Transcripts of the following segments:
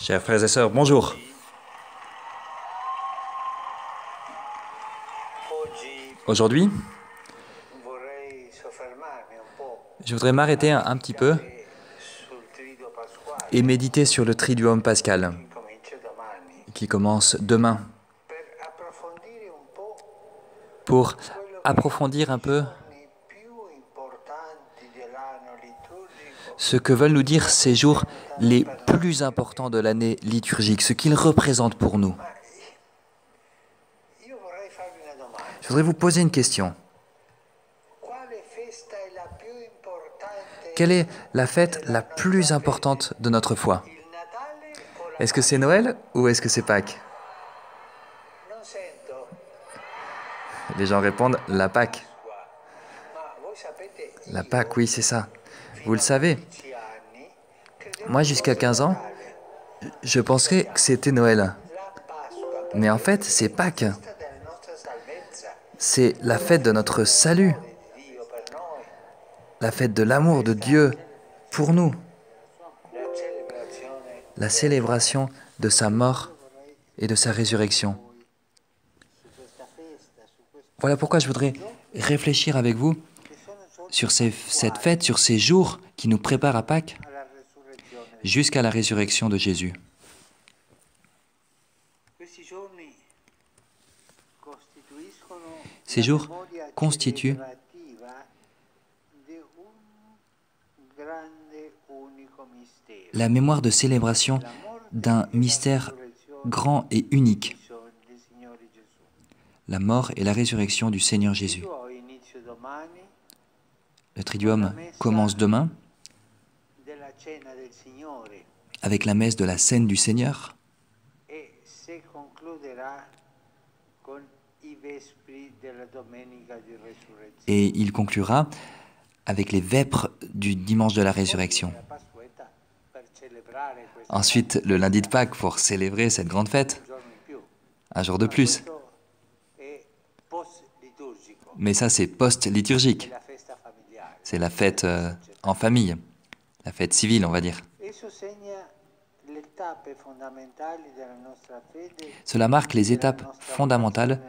Chers frères et sœurs, bonjour. Aujourd'hui, je voudrais m'arrêter un petit peu et méditer sur le Triduum pascal qui commence demain pour approfondir un peu ce que veulent nous dire ces jours les plus importants de l'année liturgique, ce qu'ils représentent pour nous. Je voudrais vous poser une question. Quelle est la fête la plus importante de notre foi? Est-ce que c'est Noël ou est-ce que c'est Pâques? Les gens répondent la Pâques. La Pâques, oui, c'est ça. Vous le savez. Moi, jusqu'à 15 ans, je pensais que c'était Noël. Mais en fait, c'est Pâques. C'est la fête de notre salut. La fête de l'amour de Dieu pour nous. La célébration de sa mort et de sa résurrection. Voilà pourquoi je voudrais réfléchir avec vous sur cette fête, sur ces jours qui nous préparent à Pâques jusqu'à la résurrection de Jésus. Ces jours constituent la mémoire de célébration d'un mystère grand et unique, la mort et la résurrection du Seigneur Jésus. Le Triduum commence demain avec la messe de la Cène du Seigneur et il conclura avec les vêpres du dimanche de la résurrection. Ensuite, le lundi de Pâques pour célébrer cette grande fête, un jour de plus. Mais ça, c'est post-liturgique. C'est la fête en famille, la fête civile, on va dire. Cela marque les étapes fondamentales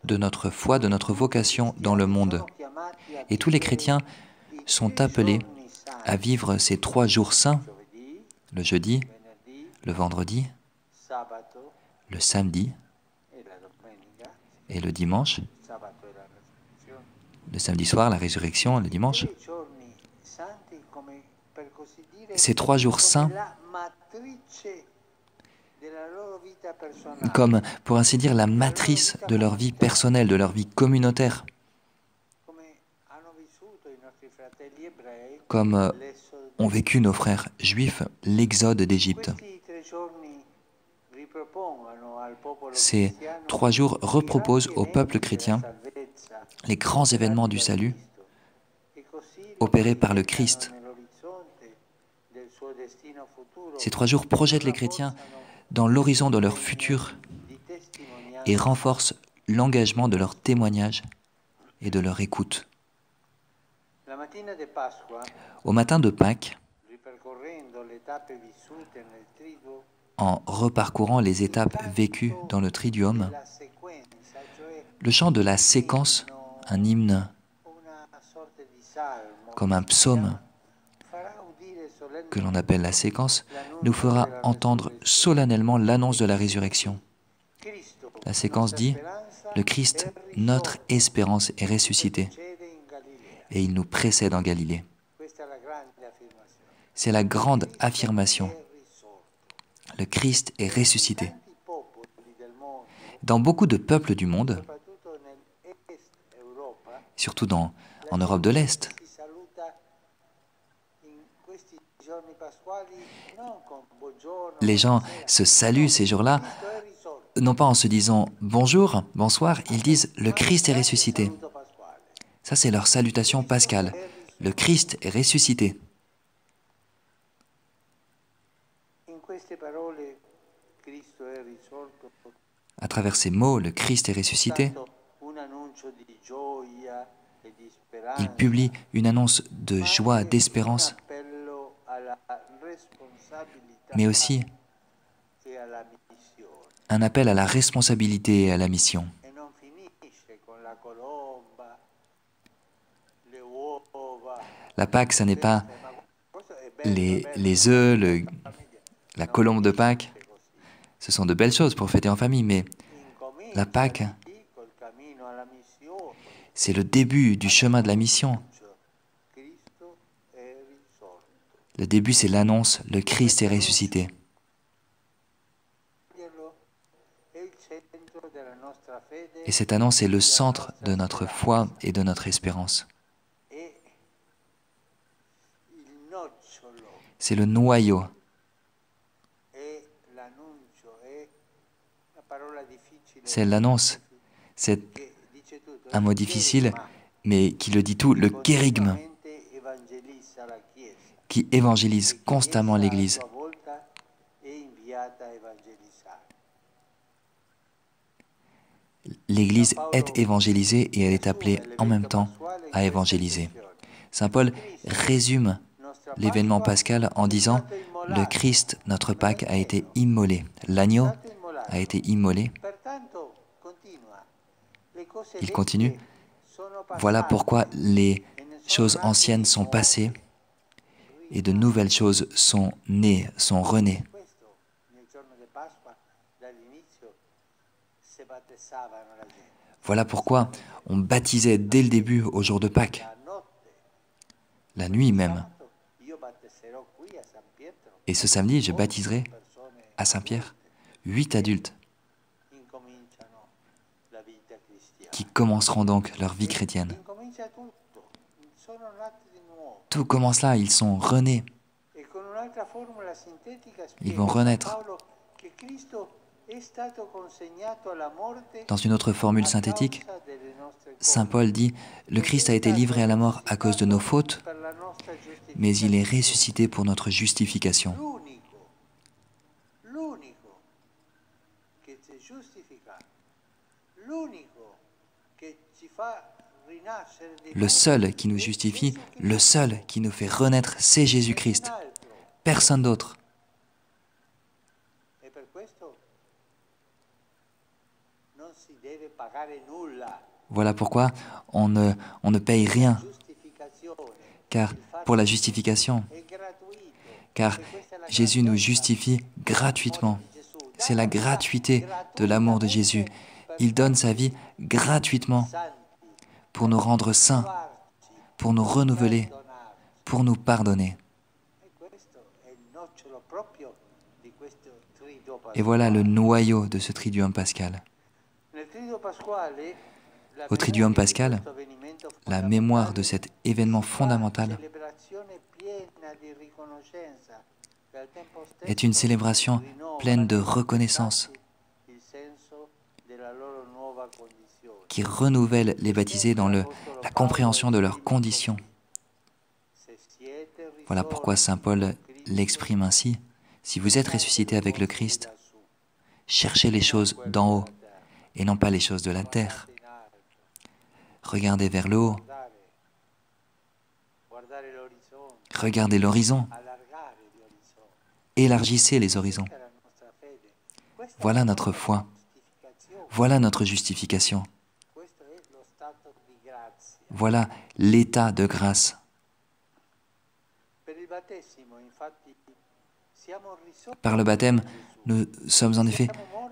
de notre foi, de notre vocation dans le monde. Et tous les chrétiens sont appelés à vivre ces 3 jours saints, le jeudi, le vendredi, le samedi et le dimanche. Le samedi soir, la résurrection, le dimanche. Ces 3 jours saints, comme, pour ainsi dire, la matrice de leur vie personnelle, de leur vie communautaire. Comme ont vécu nos frères juifs l'exode d'Égypte. Ces 3 jours reproposent au peuple chrétien les grands événements du salut opérés par le Christ. Ces 3 jours projettent les chrétiens dans l'horizon de leur futur et renforcent l'engagement de leur témoignage et de leur écoute. Au matin de Pâques, en reparcourant les étapes vécues dans le Triduum, le chant de la séquence, un hymne comme un psaume que l'on appelle la séquence, nous fera entendre solennellement l'annonce de la résurrection. La séquence dit « Le Christ, notre espérance, est ressuscité et il nous précède en Galilée ». C'est la grande affirmation. Le Christ est ressuscité. Dans beaucoup de peuples du monde, surtout en Europe de l'Est, les gens se saluent ces jours-là, non pas en se disant « bonjour »,« bonsoir », ils disent « le Christ est ressuscité ». Ça, c'est leur salutation pascale. Le Christ est ressuscité. À travers ces mots, le Christ est ressuscité, il publie une annonce de joie, d'espérance, mais aussi un appel à la responsabilité et à la mission. La Pâque, ce n'est pas les œufs, la colombe de Pâques. Ce sont de belles choses pour fêter en famille, mais la Pâque, c'est le début du chemin de la mission. Le début, c'est l'annonce, le Christ est ressuscité. Et cette annonce est le centre de notre foi et de notre espérance. C'est le noyau. C'est l'annonce. C'est un mot difficile, mais qui le dit tout, le kérygme, qui évangélise constamment l'Église. L'Église est évangélisée et elle est appelée en même temps à évangéliser. Saint Paul résume l'événement pascal en disant « Le Christ, notre Pâque, a été immolé. L'agneau a été immolé. » Il continue « Voilà pourquoi les choses anciennes sont passées et de nouvelles choses sont nées, sont renées. » Voilà pourquoi on baptisait dès le début au jour de Pâques, la nuit même. Et ce samedi, je baptiserai à Saint-Pierre 8 adultes qui commenceront donc leur vie chrétienne. Tout commence là, ils sont renés. Ils vont renaître. Dans une autre formule synthétique, Saint Paul dit « Le Christ a été livré à la mort à cause de nos fautes, mais il est ressuscité pour notre justification. » Le seul qui nous justifie, le seul qui nous fait renaître, c'est Jésus-Christ. Personne d'autre. Voilà pourquoi on ne paye rien, car pour la justification, car Jésus nous justifie gratuitement. C'est la gratuité de l'amour de Jésus. Il donne sa vie gratuitement pour nous rendre saints, pour nous renouveler, pour nous pardonner. Et voilà le noyau de ce Triduum pascal. Au Triduum pascal, la mémoire de cet événement fondamental est une célébration pleine de reconnaissance qui renouvelle les baptisés dans la compréhension de leurs conditions. Voilà pourquoi Saint Paul l'exprime ainsi. Si vous êtes ressuscité avec le Christ, cherchez les choses d'en haut et non pas les choses de la terre. Regardez vers le haut. Regardez l'horizon. Élargissez les horizons. Voilà notre foi. Voilà notre justification. Voilà l'état de grâce. Par le baptême, nous sommes en effet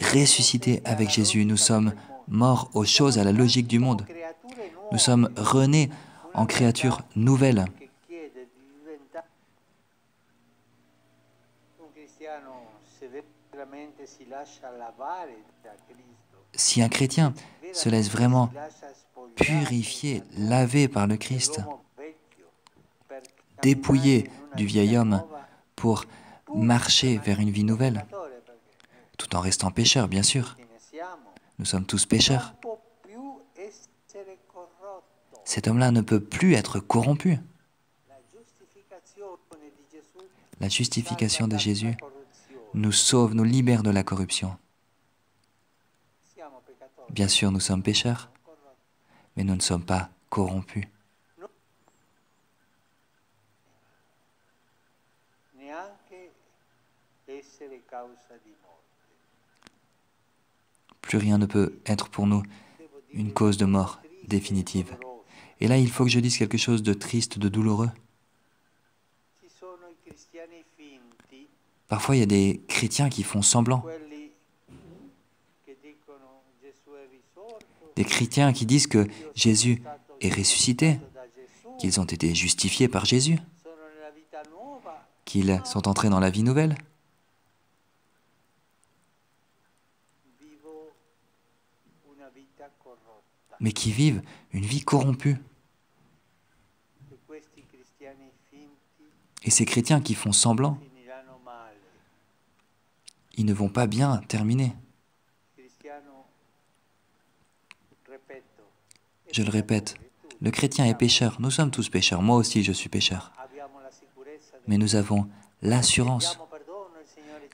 ressuscités avec Jésus. Nous sommes morts aux choses, à la logique du monde. Nous sommes renés en créatures nouvelles. Si un chrétien se laisse vraiment purifier, laver par le Christ, dépouiller du vieil homme pour marcher vers une vie nouvelle, tout en restant pécheur, bien sûr. Nous sommes tous pécheurs. Cet homme-là ne peut plus être corrompu. La justification de Jésus nous sauve, nous libère de la corruption. Bien sûr, nous sommes pécheurs, mais nous ne sommes pas corrompus. Plus rien ne peut être pour nous une cause de mort définitive. Et là, il faut que je dise quelque chose de triste, de douloureux. Parfois, il y a des chrétiens qui font semblant. Des chrétiens qui disent que Jésus est ressuscité, qu'ils ont été justifiés par Jésus, qu'ils sont entrés dans la vie nouvelle. Mais qui vivent une vie corrompue. Et ces chrétiens qui font semblant, ils ne vont pas bien terminer. Je le répète, le chrétien est pécheur, nous sommes tous pécheurs, moi aussi je suis pécheur. Mais nous avons l'assurance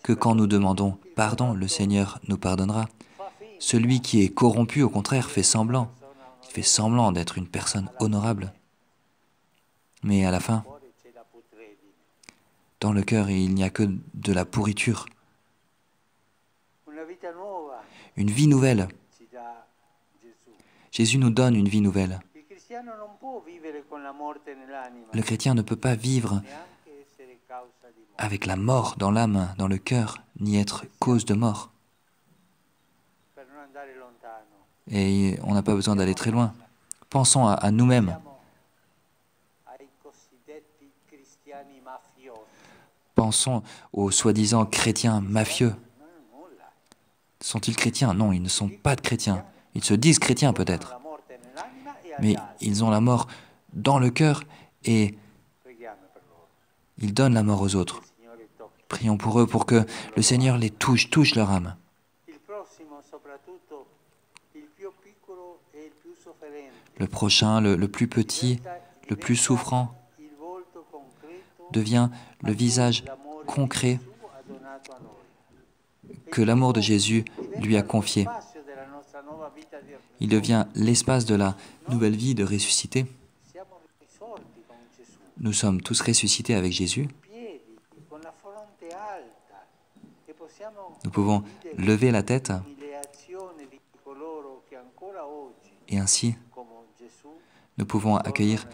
que quand nous demandons pardon, le Seigneur nous pardonnera. Celui qui est corrompu, au contraire, fait semblant. Il fait semblant d'être une personne honorable. Mais à la fin, dans le cœur, il n'y a que de la pourriture. Une vie nouvelle. Jésus nous donne une vie nouvelle. Le chrétien ne peut pas vivre avec la mort dans l'âme, dans le cœur, ni être cause de mort. Et on n'a pas besoin d'aller très loin. Pensons à nous-mêmes. Pensons aux soi-disant chrétiens mafieux. Sont-ils chrétiens? Non, ils ne sont pas de chrétiens. Ils se disent chrétiens peut-être. Mais ils ont la mort dans le cœur et ils donnent la mort aux autres. Prions pour eux pour que le Seigneur les touche leur âme. Le prochain, le plus petit, le plus souffrant, devient le visage concret que l'amour de Jésus lui a confié. Il devient l'espace de la nouvelle vie de ressuscité. Nous sommes tous ressuscités avec Jésus. Nous pouvons lever la tête et ainsi nous pouvons accueillir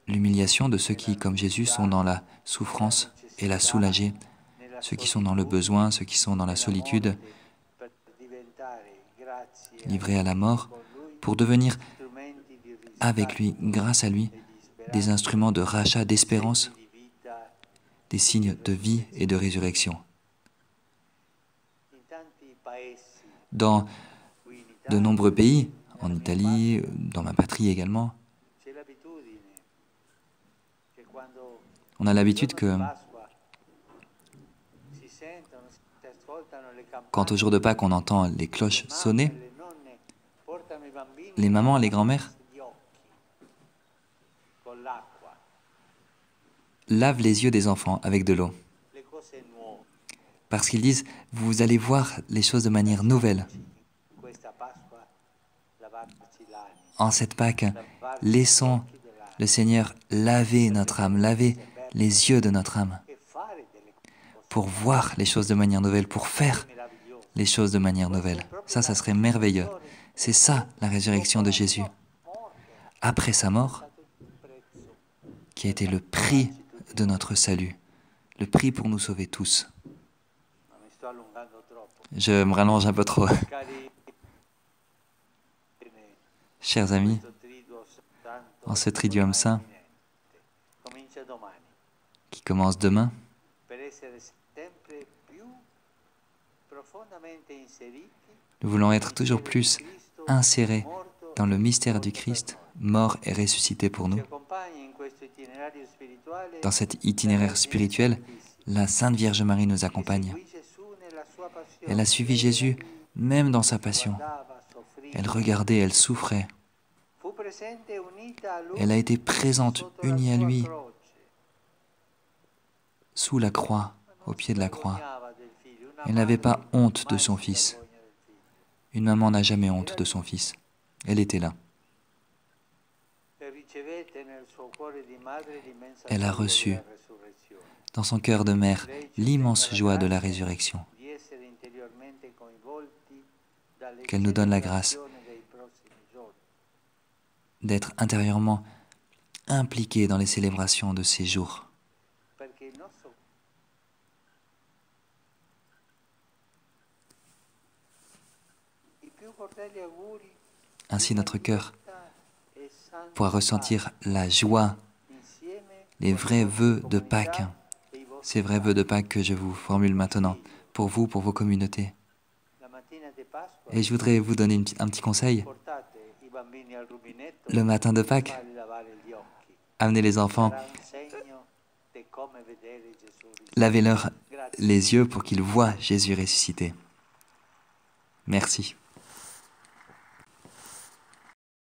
l'humiliation de ceux qui, comme Jésus, sont dans la souffrance et la soulager, ceux qui sont dans le besoin, ceux qui sont dans la solitude, livrés à la mort, pour devenir, avec lui, grâce à lui, des instruments de rachat, d'espérance, des signes de vie et de résurrection. Dans de nombreux pays, en Italie, dans ma patrie également, on a l'habitude que quand au jour de Pâques on entend les cloches sonner, les mamans, les grands-mères lavent les yeux des enfants avec de l'eau. Parce qu'ils disent, vous allez voir les choses de manière nouvelle. En cette Pâques, laissons le Seigneur laver notre âme, laver les yeux de notre âme, pour voir les choses de manière nouvelle, pour faire les choses de manière nouvelle. Ça serait merveilleux. C'est ça, la résurrection de Jésus. Après sa mort, qui a été le prix de notre salut, le prix pour nous sauver tous. Je me rallonge un peu trop. Chers amis, en ce Triduum Saint, qui commence demain, nous voulons être toujours plus insérés dans le mystère du Christ, mort et ressuscité pour nous. Dans cet itinéraire spirituel, la Sainte Vierge Marie nous accompagne. Elle a suivi Jésus même dans sa passion. Elle regardait, elle souffrait. Elle a été présente, unie à lui, sous la croix, au pied de la croix. Elle n'avait pas honte de son fils. Une maman n'a jamais honte de son fils. Elle était là. Elle a reçu, dans son cœur de mère, l'immense joie de la résurrection. qu'elle nous donne la grâce d'être intérieurement impliqués dans les célébrations de ces jours. Ainsi notre cœur pourra ressentir la joie, les vrais vœux de Pâques, ces vrais vœux de Pâques que je vous formule maintenant, pour vous, pour vos communautés. Et je voudrais vous donner un petit conseil. Le matin de Pâques, amenez les enfants, lavez-leur les yeux pour qu'ils voient Jésus ressuscité. Merci.